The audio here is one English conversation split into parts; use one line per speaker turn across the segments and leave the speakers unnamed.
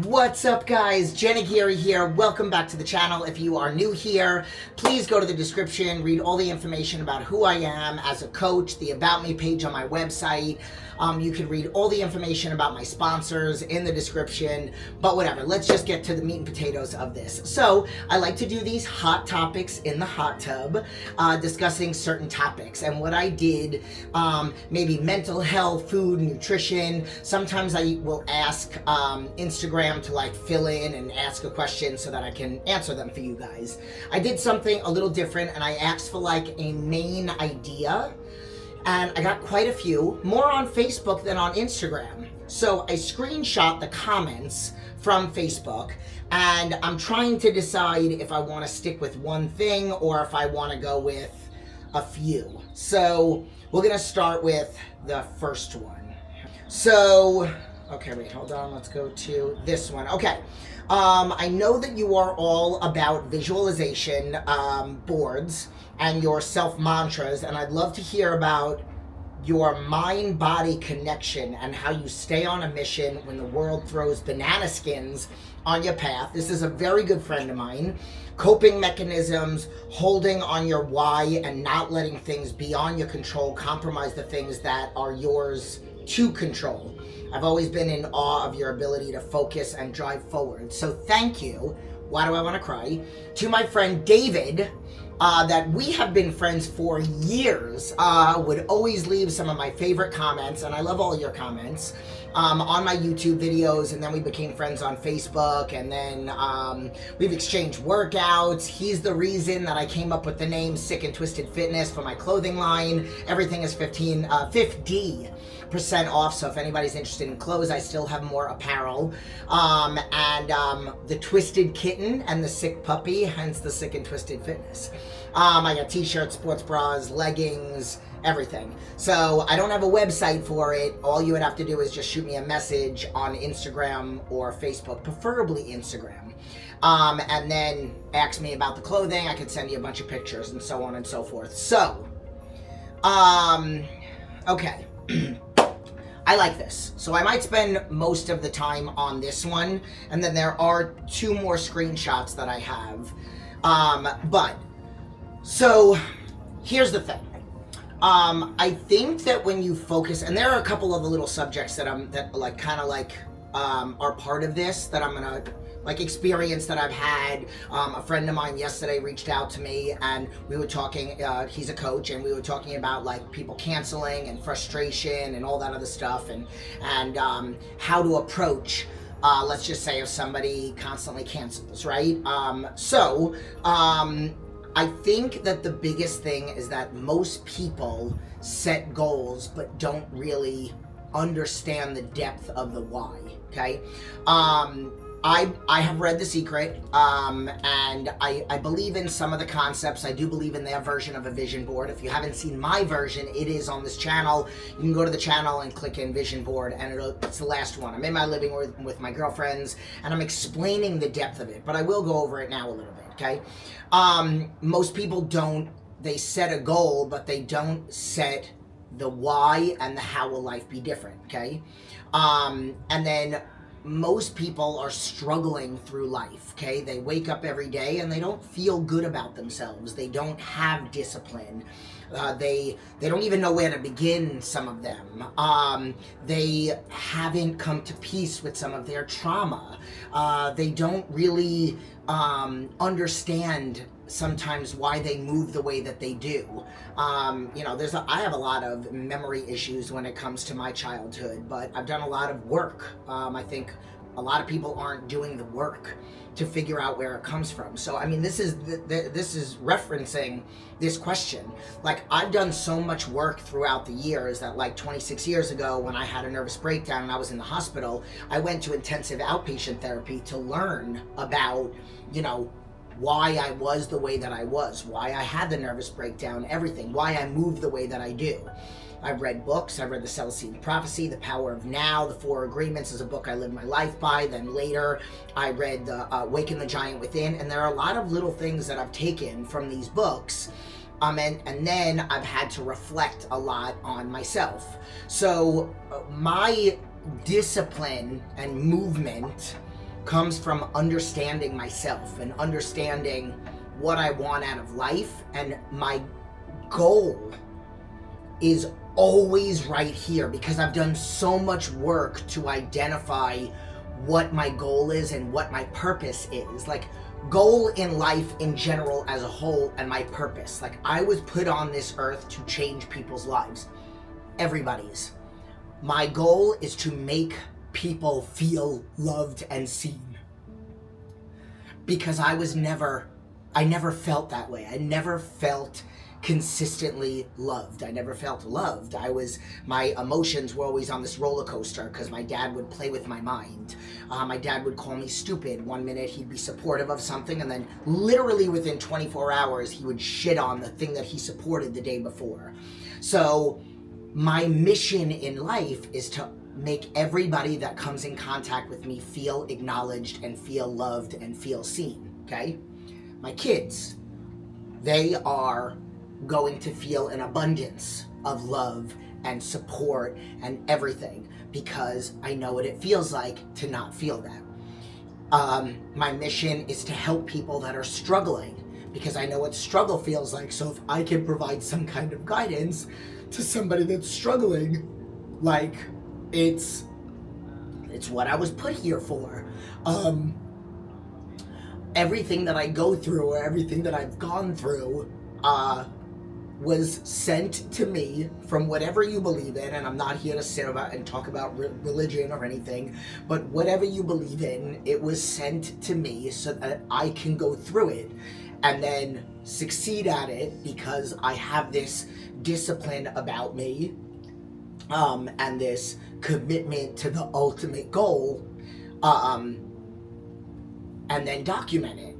What's up, guys? Jenna Geary here. Welcome back to the channel. If you are new here, please go to the description, read all the information about who I am as a coach, the About Me page on my website. You can read all the information about my sponsors in the description, but whatever. Let's just get to the meat and potatoes of this. So I like to do these hot topics in the hot tub, discussing certain topics. And what I did, maybe mental health, food, nutrition. Sometimes I will ask Instagram to like fill in and ask a question so that I can answer them for you guys. I did something a little different and I asked for like a main idea. And I got quite a few, more on Facebook than on Instagram. So I screenshot the comments from Facebook and I'm trying to decide if I want to stick with one thing or if I want to go with a few. So we're going to start with the first one. So, okay, wait, hold on. Let's go to this one. Okay. I know that you are all about visualization boards and your self-mantras, and I'd love to hear about your mind-body connection and how you stay on a mission when the world throws banana skins on your path. This is a very good friend of mine. Coping mechanisms, holding on your why, and not letting things beyond your control compromise the things that are yours to control. I've always been in awe of your ability to focus and drive forward. So thank you. Why do I want to cry? To my friend David, that we have been friends for years, would always leave some of my favorite comments, and I love all your comments, on my YouTube videos, and then we became friends on Facebook, and then we've exchanged workouts. He's the reason that I came up with the name Sick and Twisted Fitness for my clothing line. Everything is 50% off, so if anybody's interested in clothes, I still have more apparel. The Twisted Kitten and the Sick Puppy, hence the Sick and Twisted Fitness. I got t-shirts, sports bras, leggings, everything. So I don't have a website for it. All you would have to do is just shoot me a message on Instagram or Facebook, preferably Instagram. And then ask me about the clothing. I could send you a bunch of pictures and so on and so forth. So, okay. I like this. So I might spend most of the time on this one, and then there are two more screenshots that I have. So here's the thing. I think that when you focus, and there are a couple of the little subjects that are part of this that I'm gonna experience that I've had. A friend of mine yesterday reached out to me and we were talking, he's a coach, and we were talking about people canceling and frustration and all that other stuff, and how to approach, let's just say, if somebody constantly cancels, right? I think that the biggest thing is that most people set goals but don't really understand the depth of the why, okay? I have read The Secret, and I believe in some of the concepts. I do believe in their version of a vision board. If you haven't seen my version, it is on this channel. You can go to the channel and click in vision board, and it's the last one. I'm in my living room with my girlfriends, and I'm explaining the depth of it, but I will go over it now a little bit, okay? Most people they set a goal, but they don't set the why and the how will life be different, okay? And then most people are struggling through life, okay? They wake up every day and they don't feel good about themselves. They don't have discipline. They don't even know where to begin, some of them. They haven't come to peace with some of their trauma. They don't really understand sometimes why they move the way that they do. I have a lot of memory issues when it comes to my childhood, but I've done a lot of work. I think a lot of people aren't doing the work to figure out where it comes from. So, I mean, this is referencing this question. I've done so much work throughout the years that 26 years ago when I had a nervous breakdown and I was in the hospital, I went to intensive outpatient therapy to learn about, why I was the way that I was, why I had the nervous breakdown, everything, why I moved the way that I do. I've read books. I read The Celestine Prophecy, The Power of Now, The Four Agreements is a book I live my life by. Then later, I read Awaken the Giant Within, and there are a lot of little things that I've taken from these books. And then I've had to reflect a lot on myself. So my discipline and movement comes from understanding myself and understanding what I want out of life, and my goal is always right here because I've done so much work to identify what my goal is and what my purpose is. Like, goal in life in general as a whole, and my purpose. Like, I was put on this earth to change people's lives. Everybody's. My goal is to make people feel loved and seen. Because I never felt that way. I never felt consistently loved. I never felt loved. My emotions were always on this roller coaster because my dad would play with my mind. My dad would call me stupid. One minute he'd be supportive of something, and then literally within 24 hours he would shit on the thing that he supported the day before. So my mission in life is to make everybody that comes in contact with me feel acknowledged and feel loved and feel seen, okay? My kids, they are going to feel an abundance of love and support and everything because I know what it feels like to not feel that. My mission is to help people that are struggling because I know what struggle feels like. So if I can provide some kind of guidance to somebody that's struggling, like, it's what I was put here for. Everything that I go through or everything that I've gone through was sent to me from whatever you believe in, and I'm not here to sit about and talk about religion or anything, but whatever you believe in, it was sent to me so that I can go through it and then succeed at it because I have this discipline about me, and this commitment to the ultimate goal, and then document it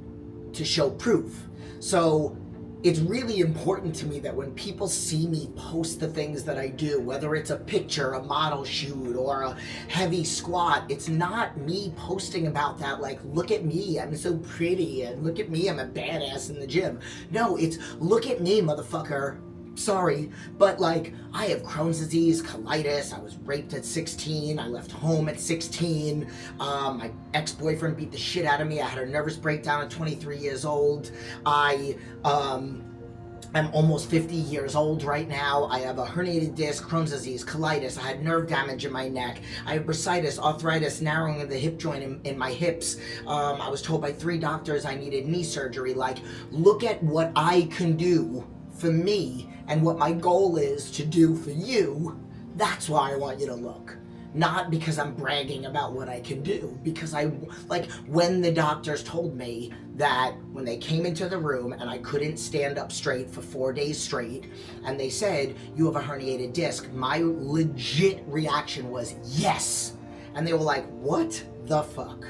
to show proof. So it's really important to me that when people see me post the things that I do, whether it's a picture, a model shoot, or a heavy squat, it's not me posting about that like, look at me, I'm so pretty, and look at me, I'm a badass in the gym. No, it's look at me, motherfucker. Sorry, but like, I have Crohn's disease, colitis, I was raped at 16, I left home at 16, my ex-boyfriend beat the shit out of me, I had a nervous breakdown at 23 years old, I'm almost 50 years old right now, I have a herniated disc, Crohn's disease, colitis, I had nerve damage in my neck, I have bursitis, arthritis, narrowing of the hip joint in my hips, I was told by 3 doctors I needed knee surgery. Like, look at what I can do for me and what my goal is to do for you. That's why I want you to look. Not because I'm bragging about what I can do, because like, when the doctors told me that when they came into the room and I couldn't stand up straight for 4 days straight, and they said, you have a herniated disc, my legit reaction was yes. And they were like, what the fuck?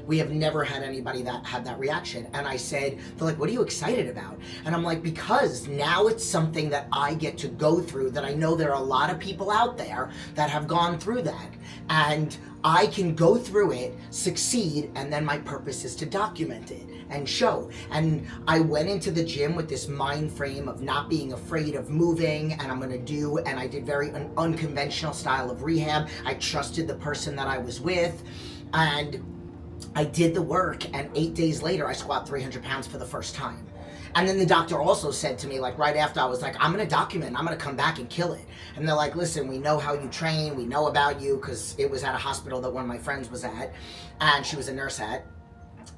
We have never had anybody that had that reaction. And I said, they're like, what are you excited about? And I'm like, because now it's something that I get to go through, that I know there are a lot of people out there that have gone through that. And I can go through it, succeed, and then my purpose is to document it and show. And I went into the gym with this mind frame of not being afraid of moving, and I'm gonna do, and I did very unconventional style of rehab. I trusted the person that I was with, and I did the work, and 8 days later, I squat 300 pounds for the first time. And then the doctor also said to me, like, right after, I was like, I'm gonna document, I'm gonna come back and kill it. And they're like, listen, we know how you train, we know about you, because it was at a hospital that one of my friends was at, and she was a nurse at,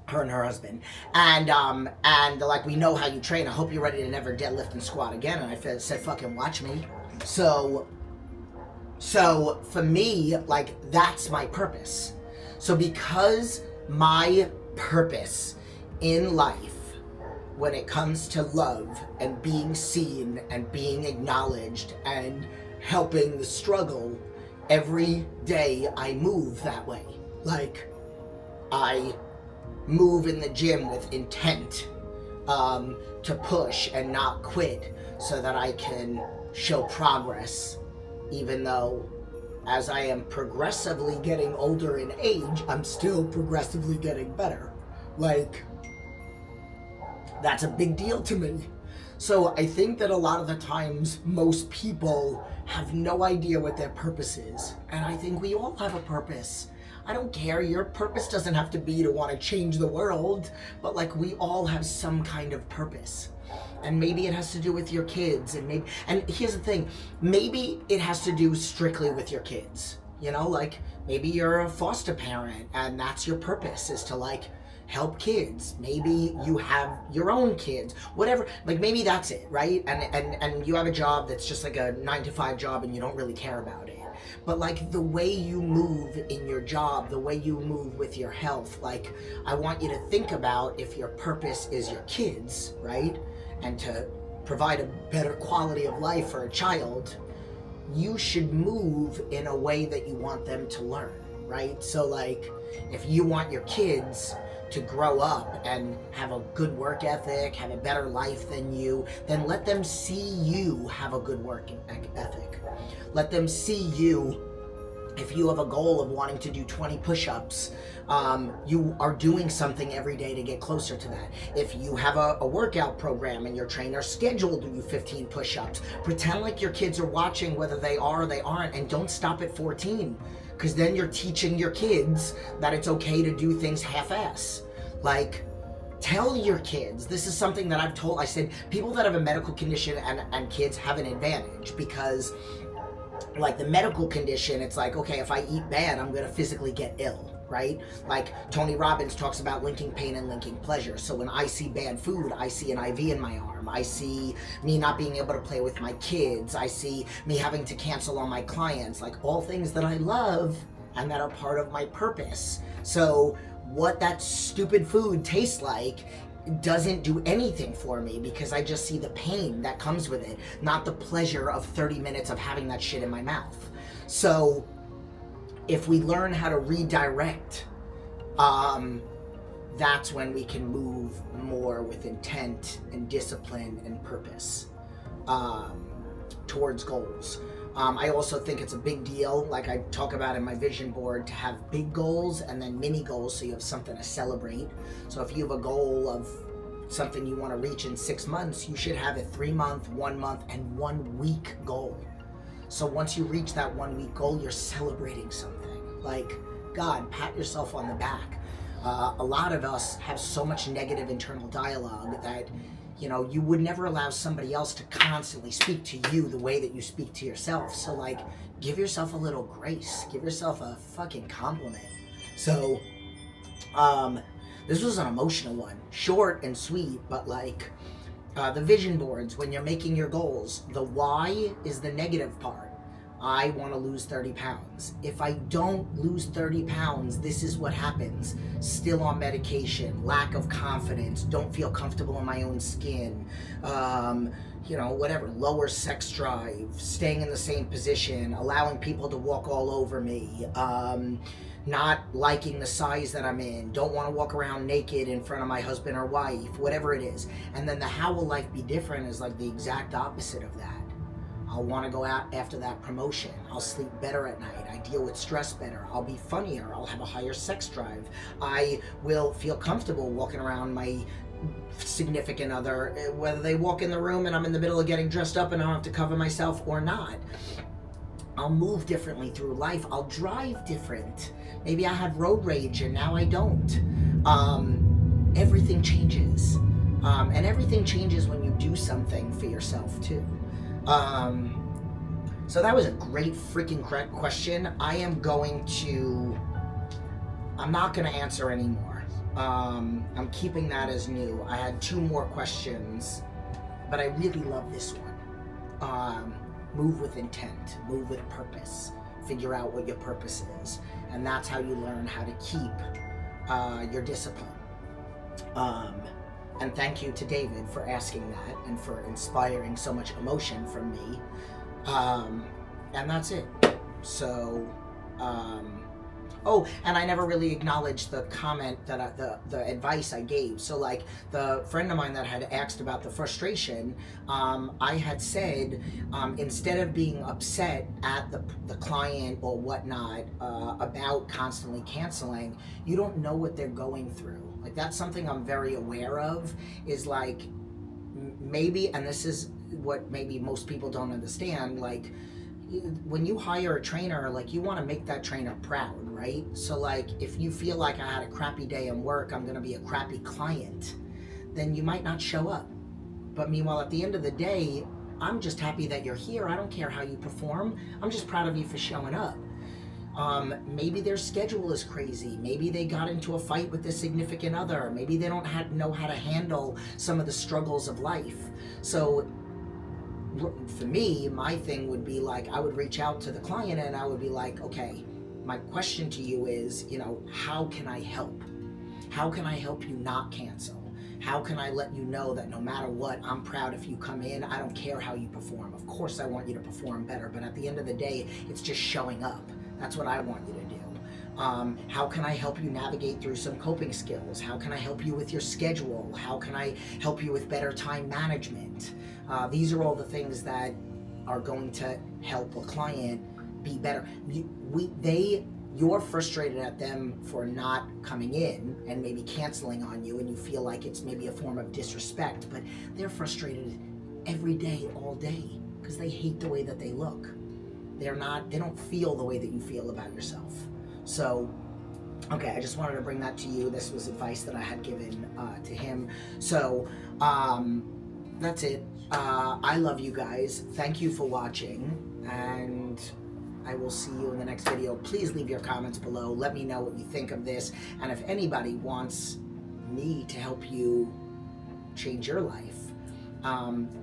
her and her husband. And they're like, we know how you train, I hope you're ready to never deadlift and squat again. And I said, fucking watch me. So for me, like, that's my purpose. So because my purpose in life, when it comes to love and being seen and being acknowledged and helping the struggle, every day I move that way. Like, I move in the gym with intent to push and not quit so that I can show progress, even though as I am progressively getting older in age, I'm still progressively getting better. Like, that's a big deal to me. So I think that a lot of the times, most people have no idea what their purpose is. And I think we all have a purpose. I don't care. Your purpose doesn't have to be to want to change the world, but like we all have some kind of purpose. And maybe it has to do with your kids, and here's the thing, maybe it has to do strictly with your kids. You know, like maybe you're a foster parent and that's your purpose, is to like help kids. Maybe you have your own kids, whatever, like maybe that's it, right? And you have a job that's just like a 9-to-5 job and you don't really care about it. But like the way you move in your job, the way you move with your health, like I want you to think about if your purpose is your kids, right? And to provide a better quality of life for a child, you should move in a way that you want them to learn, right? So like if you want your kids to grow up and have a good work ethic, have a better life than you, then let them see you have a good work ethic. Let them see you, if you have a goal of wanting to do 20 push-ups, you are doing something every day to get closer to that. If you have a workout program and your trainer scheduled you 15 push-ups, pretend like your kids are watching whether they are or they aren't, and don't stop at 14, because then you're teaching your kids that it's okay to do things half-ass. Like, tell your kids, this is something that I said, people that have a medical condition and kids have an advantage, because like the medical condition, it's like, okay, if I eat bad, I'm gonna physically get ill, right? Like Tony Robbins talks about linking pain and linking pleasure. So when I see bad food, I see an IV in my arm. I see me not being able to play with my kids. I see me having to cancel on my clients, like all things that I love and that are part of my purpose. So what that stupid food tastes like doesn't do anything for me, because I just see the pain that comes with it, not the pleasure of 30 minutes of having that shit in my mouth. So if we learn how to redirect, that's when we can move more with intent and discipline and purpose towards goals. I also think it's a big deal, like I talk about in my vision board, to have big goals and then mini goals so you have something to celebrate. So if you have a goal of something you want to reach in 6 months, you should have a 3-month, 1 month, and 1 week goal. So once you reach that 1 week goal, you're celebrating something. Like, God, pat yourself on the back. A lot of us have so much negative internal dialogue that, you know, you would never allow somebody else to constantly speak to you the way that you speak to yourself. So like, give yourself a little grace, give yourself a fucking compliment. So, this was an emotional one, short and sweet, but like, the vision boards, when you're making your goals, the why is the negative part. I want to lose 30 pounds. If I don't lose 30 pounds, this is what happens. Still on medication, lack of confidence, don't feel comfortable in my own skin, you know, whatever, lower sex drive, staying in the same position, allowing people to walk all over me, not liking the size that I'm in, don't want to walk around naked in front of my husband or wife, whatever it is. And then the how will life be different is like the exact opposite of that. I'll want to go out after that promotion. I'll sleep better at night. I deal with stress better. I'll be funnier. I'll have a higher sex drive. I will feel comfortable walking around my significant other, whether they walk in the room and I'm in the middle of getting dressed up and I don't have to cover myself or not. I'll move differently through life. I'll drive different. Maybe I had road rage and now I don't. Everything changes. And everything changes when you do something for yourself too. So that was a great freaking question. I'm not going to answer anymore. I'm keeping that as new. I had 2 more questions, but I really love this one. Move with intent, move with purpose, figure out what your purpose is. And that's how you learn how to keep your discipline. And thank you to David for asking that and for inspiring so much emotion from me. And that's it. So, oh, and I never really acknowledged the comment that the advice I gave. So like the friend of mine that had asked about the frustration, I had said, instead of being upset at the client or whatnot, about constantly canceling, you don't know what they're going through. Like that's something I'm very aware of, is like maybe, and this is what maybe most people don't understand, like, when you hire a trainer, like, you want to make that trainer proud, right? So like, if you feel like I had a crappy day in work, I'm going to be a crappy client, then you might not show up. But meanwhile, at the end of the day, I'm just happy that you're here. I don't care how you perform. I'm just proud of you for showing up. Maybe their schedule is crazy. Maybe they got into a fight with their significant other. Maybe they don't know how to handle some of the struggles of life. So for me, my thing would be like, I would reach out to the client and I would be like, okay, my question to you is, how can I help? How can I help you not cancel? How can I let you know that no matter what, I'm proud if you come in. I don't care how you perform. Of course I want you to perform better, but at the end of the day, it's just showing up. That's what I want you to do. How can I help you navigate through some coping skills? How can I help you with your schedule? How can I help you with better time management? These are all the things that are going to help a client be better. You're frustrated at them for not coming in and maybe canceling on you, and you feel like it's maybe a form of disrespect, but they're frustrated every day, all day, because they hate the way that they look. They don't feel the way that you feel about yourself. So, okay, I just wanted to bring that to you. This was advice that I had given to him. So, that's it. I love you guys. Thank you for watching, and I will see you in the next video. Please leave your comments below. Let me know what you think of this. And if anybody wants me to help you change your life,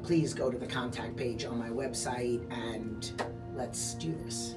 please go to the contact page on my website and let's do this.